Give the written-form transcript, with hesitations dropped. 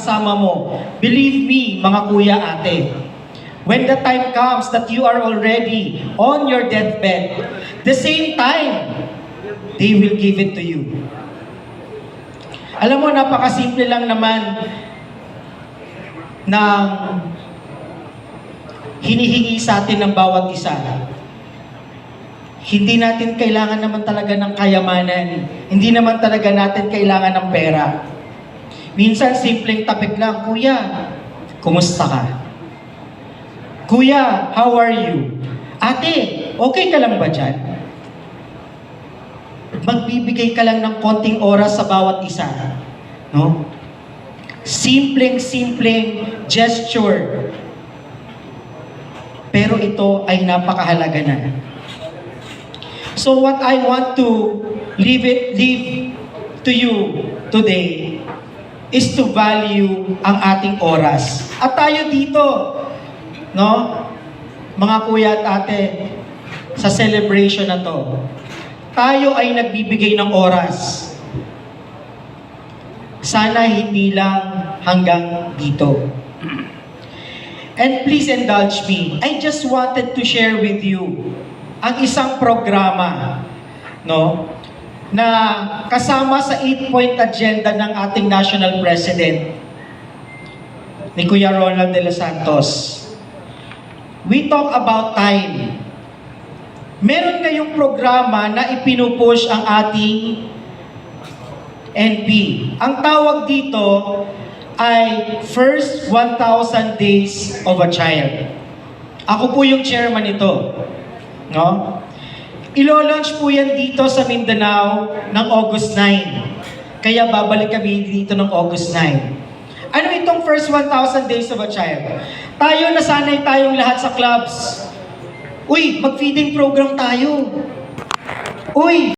kasama mo. Believe me, mga kuya, ate, when the time comes that you are already on your deathbed, the same time, they will give it to you. Alam mo, napakasimple lang naman ng hinihingi sa atin ng bawat isa. Hindi natin kailangan naman talaga ng kayamanan. Hindi naman talaga natin kailangan ng pera. Minsan, simpleng topic lang, Kuya, kumusta ka? Kuya, how are you? Ate, okay ka lang ba dyan? Magbibigay ka lang ng konting oras sa bawat isa. No? Simpleng gesture. Pero ito ay napakahalaga na. So what I want to leave to you today is to value ang ating oras. At tayo dito, no? Mga kuya at ate, sa celebration na to, tayo ay nagbibigay ng oras. Sana hindi lang hanggang dito. And please indulge me. I just wanted to share with you ang isang programa, no, na kasama sa 8-point agenda ng ating National President, ni Kuya Ronald de los Santos. We talk about time. Meron ngayong programa na ipinupush ang ating NP. Ang tawag dito ay First 1,000 Days of a Child. Ako po yung chairman nito. No? Ilo-launch po yan dito sa Mindanao ng August 9. Kaya babalik kami dito ng August 9. Ano itong First 1,000 Days of a Child? Tayo, nasanay tayong lahat sa clubs. Uy, mag-feeding program tayo. Uy,